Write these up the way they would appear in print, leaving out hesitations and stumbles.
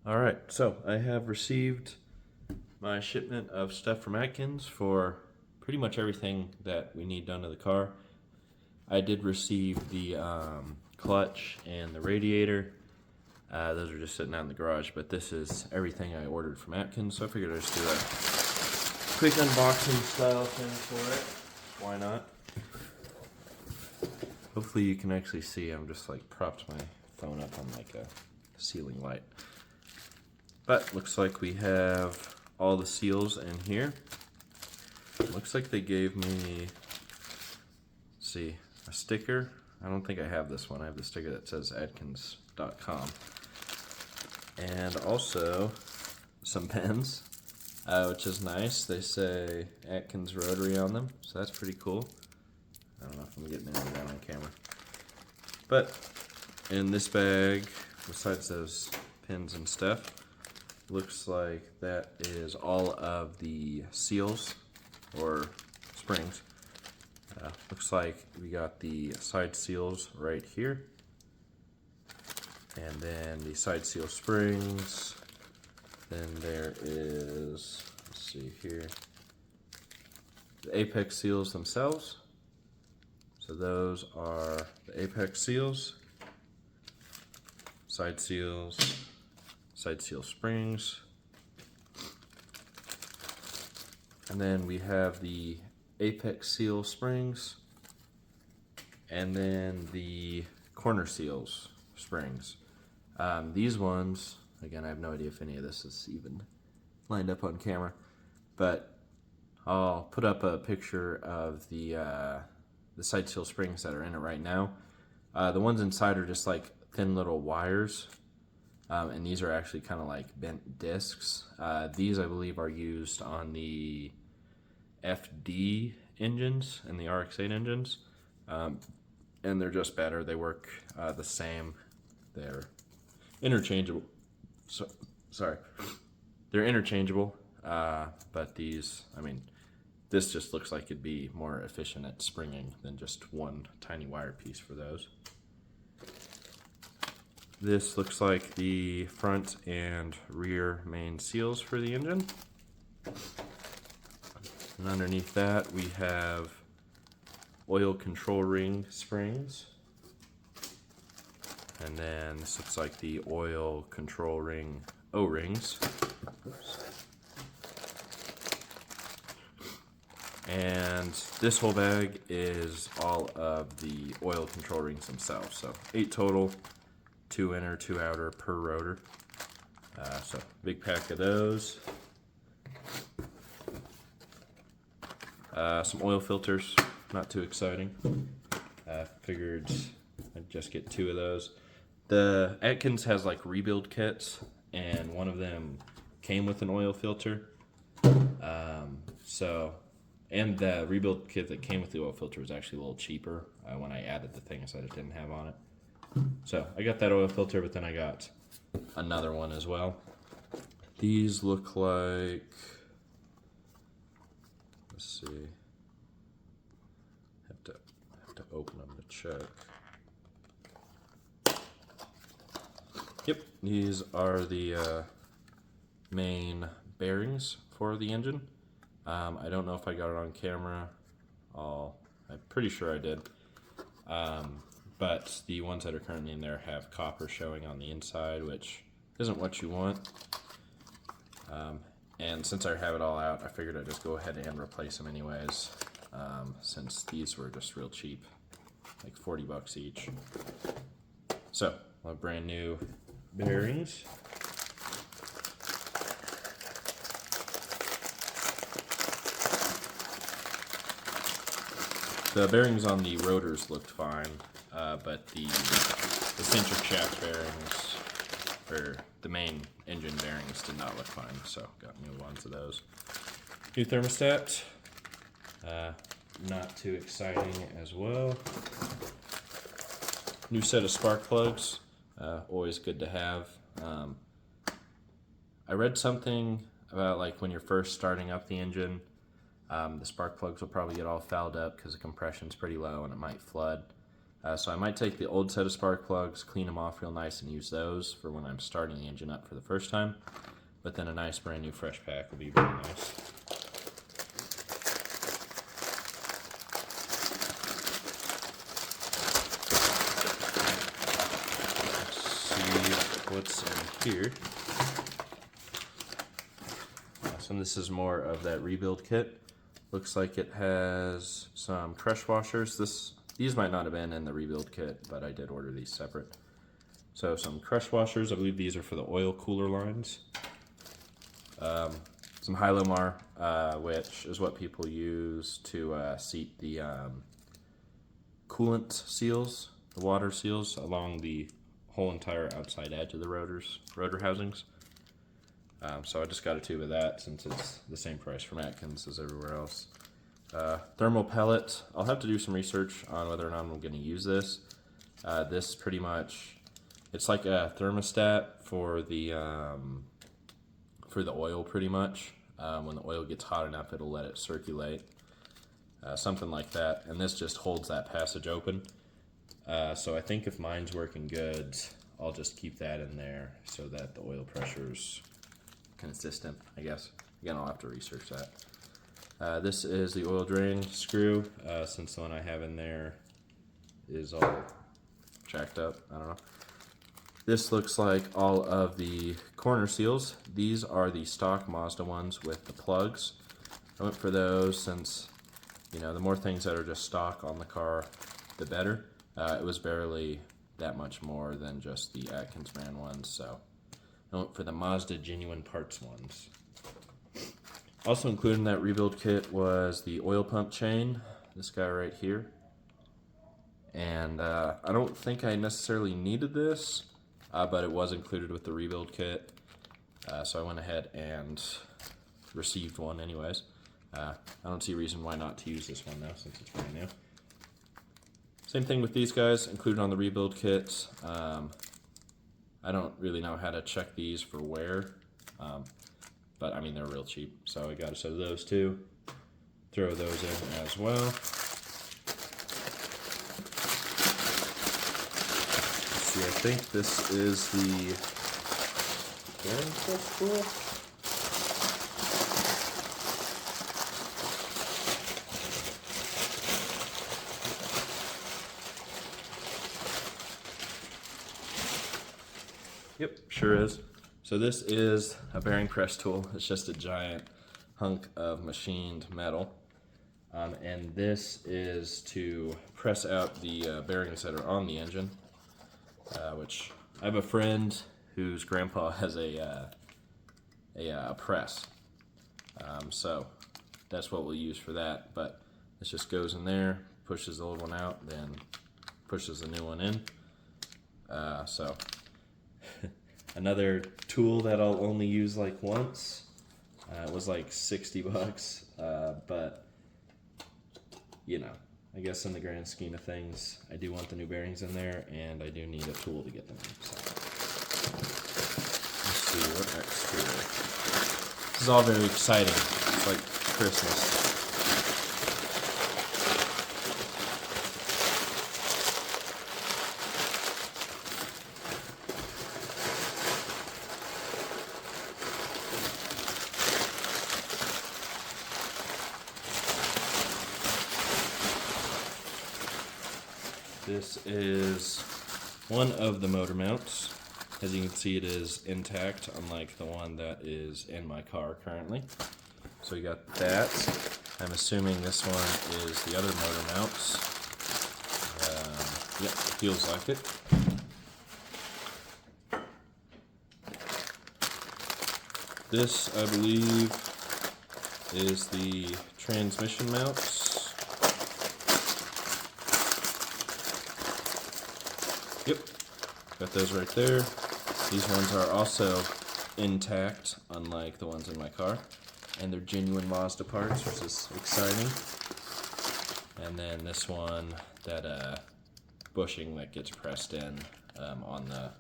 All right, so I have received my shipment of stuff from Atkins for pretty much everything that we need done to the car. I did receive the clutch and the radiator. Those are just sitting out in the garage, but this is everything I ordered from Atkins, so I figured I'd just do a quick unboxing style thing for it. Why not? Hopefully you can actually see. I'm just like propped my phone up on like a ceiling light. But looks like we have all the seals in here. Looks like they gave me, let's see, a sticker. I don't think I have this one. I have the sticker that says Atkins.com. And also some pens, which is nice. They say Atkins Rotary on them, so that's pretty cool. I don't know if I'm getting any of that on camera. But in this bag, besides those pins and stuff, looks like that is all of the seals or springs. Looks like we got the side seals right here, and then the side seal springs. Then there is, let's see here, the apex seals themselves. So those are the apex seals, side seals, side seal springs, and then we have the apex seal springs, and then the corner seals springs. These ones, again, I have no idea if any of this is even lined up on camera, but I'll put up a picture of the side seal springs that are in it right now. The ones inside are just like thin little wires. And these are actually kind of like bent discs. These, I believe, are used on the FD engines and the Rx-7 engines. And they're just better. They work the same. They're interchangeable. Sorry. They're interchangeable. But these, I mean, this just looks like it'd be more efficient at springing than just one tiny wire piece for those. This looks like the front and rear main seals for the engine. And underneath that we have oil control ring springs. And then this looks like the oil control ring O-rings. Oops. And this whole bag is all of the oil control rings themselves. So 8 total. 2 inner, 2 outer per rotor. So big pack of those. Some oil filters, not too exciting. Figured I'd just get 2 of those. The Atkins has like rebuild kits, and one of them came with an oil filter. And the rebuild kit that came with the oil filter was actually a little cheaper. When I added the things that it didn't have on it. So I got that oil filter, but then I got another one as well. These look like, let's see, have to open them to check. Yep, these are the main bearings for the engine. I don't know if I got it on camera. I'm pretty sure I did. But the ones that are currently in there have copper showing on the inside, which isn't what you want. And since I have it all out, I figured I'd just go ahead and replace them anyways, since these were just real cheap, like 40 bucks each. So, I'll have brand new bearings. The bearings on the rotors looked fine. But the center shaft bearings, or the main engine bearings, did not look fine, so got new ones of those. New thermostat, not too exciting as well. New set of spark plugs, always good to have. I read something about like when you're first starting up the engine, the spark plugs will probably get all fouled up because the compression's pretty low and it might flood. So I might take the old set of spark plugs, clean them off real nice, and use those for when I'm starting the engine up for the first time. But then a nice brand new fresh pack will be very nice. What's in here. So this is more of that rebuild kit. Looks like it has some crush washers. These might not have been in the rebuild kit, but I did order these separate. So some crush washers. I believe these are for the oil cooler lines. Some Hylomar, which is what people use to seat the coolant seals, the water seals along the whole entire outside edge of the rotor housings. So I just got a tube of that since it's the same price from Atkins as everywhere else. Thermal pellet. I'll have to do some research on whether or not I'm going to use this. This pretty much, it's like a thermostat for the oil pretty much. When the oil gets hot enough, it'll let it circulate. Something like that. And this just holds that passage open. So I think if mine's working good, I'll just keep that in there so that the oil pressure's consistent, I guess. Again, I'll have to research that. This is the oil drain screw, since the one I have in there is all jacked up. I don't know. This looks like all of the corner seals. These are the stock Mazda ones with the plugs. I went for those since, you know, the more things that are just stock on the car, the better. It was barely that much more than just the Atkins brand ones, so I went for the Mazda genuine parts ones. Also included in that rebuild kit was the oil pump chain, this guy right here. And I don't think I necessarily needed this, but it was included with the rebuild kit, so I went ahead and received one anyways. I don't see a reason why not to use this one though, since it's brand new. Same thing with these guys, included on the rebuild kit. I don't really know how to check these for wear, but I mean they're real cheap, so I got a set of those too. Throw those in as well. Let's see, I think this is the bearing press tool. Yep, sure is. So this is a bearing press tool. It's just a giant hunk of machined metal. And this is to press out the bearings that are on the engine, which I have a friend whose grandpa has a press. So that's what we'll use for that. But this just goes in there, pushes the old one out, then pushes the new one in. So another tool that I'll only use like once. It was like 60 bucks, but you know, I guess in the grand scheme of things, I do want the new bearings in there, and I do need a tool to get them in. So let's see what next here. This is all very exciting. It's like Christmas. This is one of the motor mounts. As you can see, it is intact, unlike the one that is in my car currently. So we got that. I'm assuming this one is the other motor mounts. Yep, feels like it. This, I believe, is the transmission mounts. Yep, got those right there. These ones are also intact, unlike the ones in my car. And they're genuine Mazda parts, which is exciting. And then this one, that bushing that gets pressed in on the,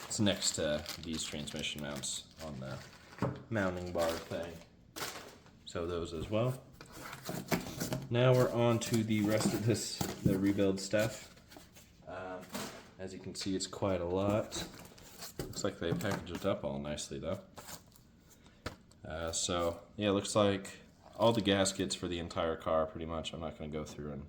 it's next to these transmission mounts on the mounting bar thing. So those as well. Now we're on to the rest of the rebuild stuff. As you can see, it's quite a lot. Looks like they packaged it up all nicely though. So yeah, it looks like all the gaskets for the entire car pretty much. I'm not going to go through and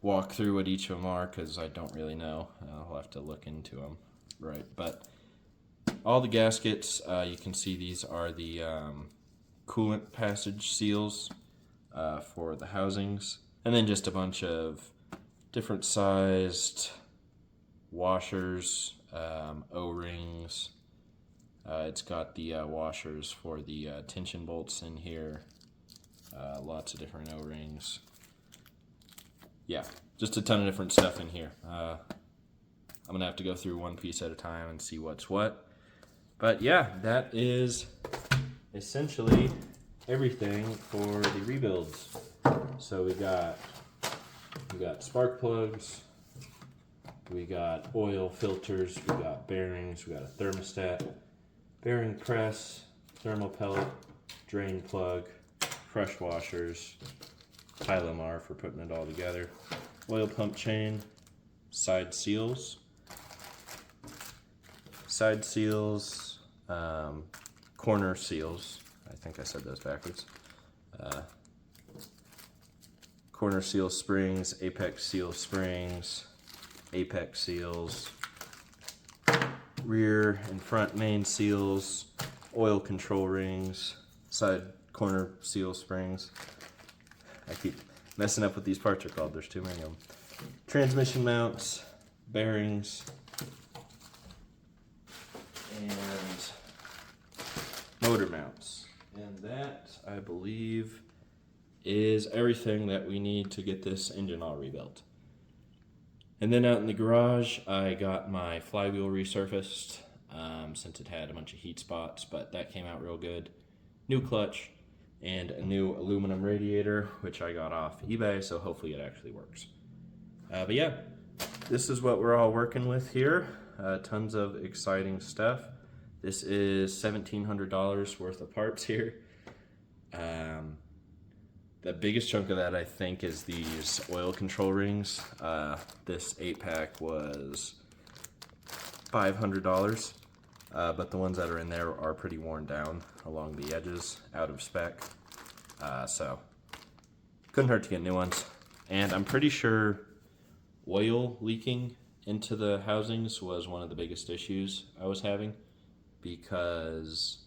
walk through what each of them are because I don't really know. I'll have to look into them, right? But all the gaskets, you can see these are the coolant passage seals for the housings, and then just a bunch of different sized washers, O-rings. It's got the washers for the tension bolts in here, lots of different O-rings. Yeah, just a ton of different stuff in here. I'm gonna have to go through one piece at a time and see what's what. But yeah, that is essentially everything for the rebuilds. So we got spark plugs, we got oil filters, we got bearings, we got a thermostat, bearing press, thermal pellet, drain plug, crush washers, Tylomar for putting it all together, oil pump chain, side seals, corner seals. I think I said those backwards. Corner seal springs, apex seal springs, apex seals, rear and front main seals, oil control rings, side corner seal springs. I keep messing up what these parts are called, there's too many of them. Transmission mounts, bearings, and motor mounts. And that, I believe, is everything that we need to get this engine all rebuilt. And then out in the garage, I got my flywheel resurfaced since it had a bunch of heat spots, but that came out real good. New clutch and a new aluminum radiator, which I got off eBay, so hopefully it actually works. But yeah, this is what we're all working with here. Tons of exciting stuff. This is $1,700 worth of parts here. The biggest chunk of that, I think, is these oil control rings. This 8-pack was $500, but the ones that are in there are pretty worn down along the edges, out of spec. So couldn't hurt to get new ones. And I'm pretty sure oil leaking into the housings was one of the biggest issues I was having, because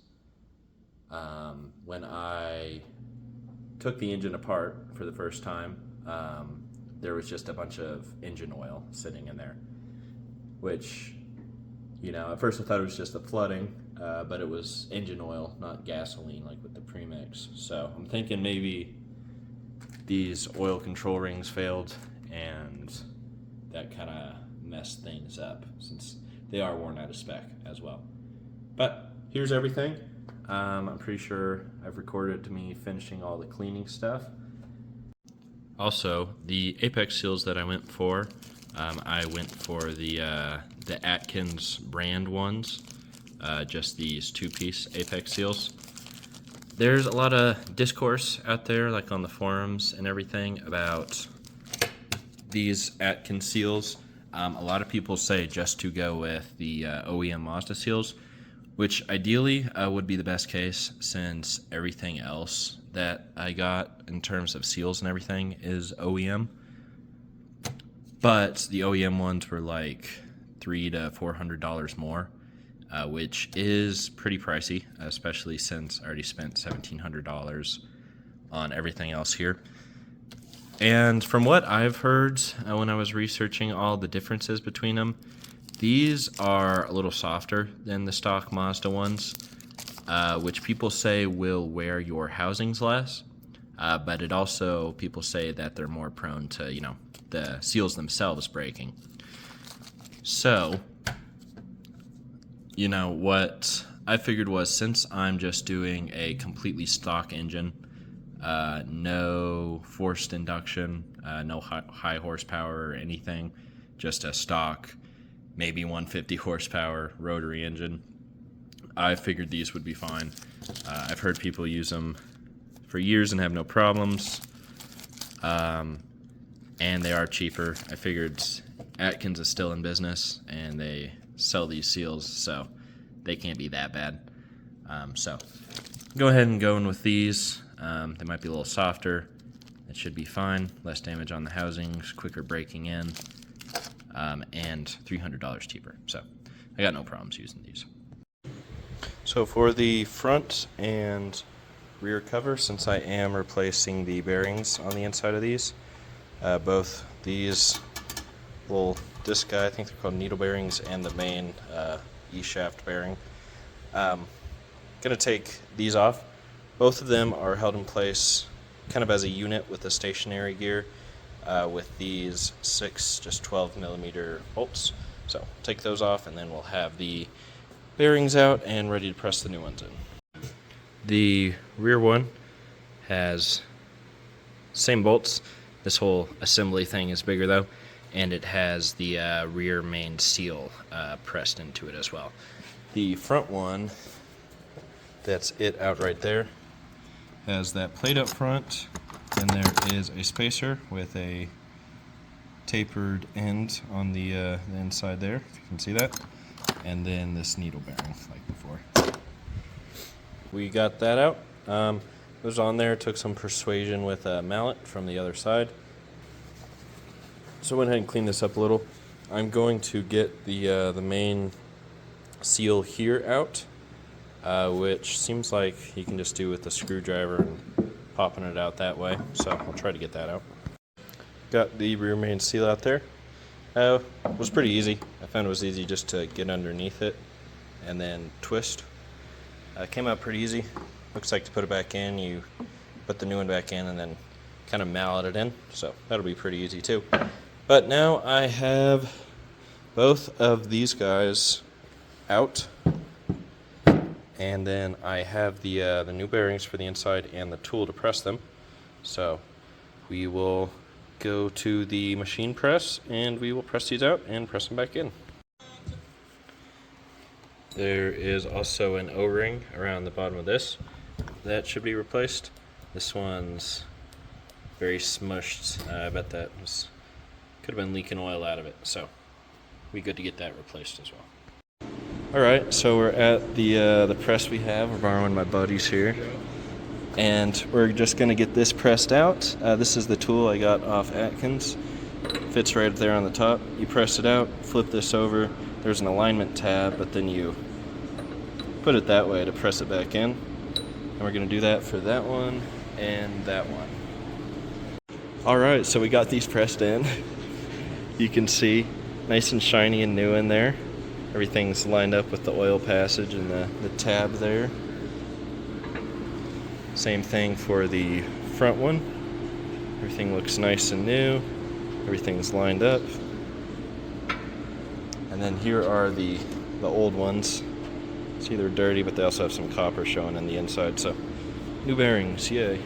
when I took the engine apart for the first time, there was just a bunch of engine oil sitting in there, which, you know, at first I thought it was just the flooding, but it was engine oil, not gasoline like with the premix. So I'm thinking maybe these oil control rings failed and that kind of messed things up, since they are worn out of spec as well. But here's everything. I'm pretty sure I've recorded to me finishing all the cleaning stuff. Also, the apex seals that I went for the Atkins brand ones, just these 2-piece apex seals. There's a lot of discourse out there, like on the forums and everything, about these Atkins seals. A lot of people say just to go with the OEM Mazda seals, which ideally would be the best case, since everything else that I got in terms of seals and everything is OEM. But the OEM ones were like $300 to $400 more, which is pretty pricey, especially since I already spent $1,700 on everything else here. And from what I've heard when I was researching all the differences between them, these are a little softer than the stock Mazda ones, which people say will wear your housings less, but it also, people say that they're more prone to, you know, the seals themselves breaking. So, you know, what I figured was, since I'm just doing a completely stock engine, no forced induction, no high horsepower or anything, just a stock, maybe 150 horsepower rotary engine, I figured these would be fine. I've heard people use them for years and have no problems, and they are cheaper. I figured Atkins is still in business and they sell these seals, so they can't be that bad. So go ahead and go in with these. They might be a little softer. It should be fine. Less damage on the housings, quicker breaking in, and $300 cheaper. So I got no problems using these. So for the front and rear cover, since I am replacing the bearings on the inside of these, both these little disc guy, I think they're called needle bearings, and the main E-shaft bearing. Gonna take these off. Both of them are held in place kind of as a unit with the stationary gear with these 6 just 12 millimeter bolts. So take those off and then we'll have the bearings out and ready to press the new ones in. The rear one has same bolts. This whole assembly thing is bigger though, and it has the rear main seal pressed into it as well. The front one, that's it out right there, has that plate up front, and there is a spacer with a tapered end on the inside there, if you can see that, and then this needle bearing like before. We got that out. It was on there, took some persuasion with a mallet from the other side. So I went ahead and cleaned this up a little. I'm going to get the main seal here out, which seems like you can just do with the screwdriver and popping it out that way. So I'll try to get that out. Got the rear main seal out there. It was pretty easy. I found it was easy just to get underneath it and then twist. Came out pretty easy. Looks like to put it back in, you put the new one back in and then kind of mallet it in. So that'll be pretty easy too. But now I have both of these guys out, and then I have the new bearings for the inside and the tool to press them. So we will go to the machine press and we will press these out and press them back in. There is also an O-ring around the bottom of this that should be replaced. This one's very smushed. I bet that could have been leaking oil out of it, so we good to get that replaced as well. Alright, so we're at the press we have. We're borrowing my buddies here, and we're just going to get this pressed out. This is the tool I got off Atkins. Fits right there on the top. You press it out, flip this over. There's an alignment tab, but then you put it that way to press it back in. And we're going to do that for that one and that one. Alright, so we got these pressed in. You can see nice and shiny and new in there. Everything's lined up with the oil passage and the tab there. Same thing for the front one. Everything looks nice and new. Everything's lined up. And then here are the old ones. See, they're dirty, but they also have some copper showing on the inside. So new bearings, yay.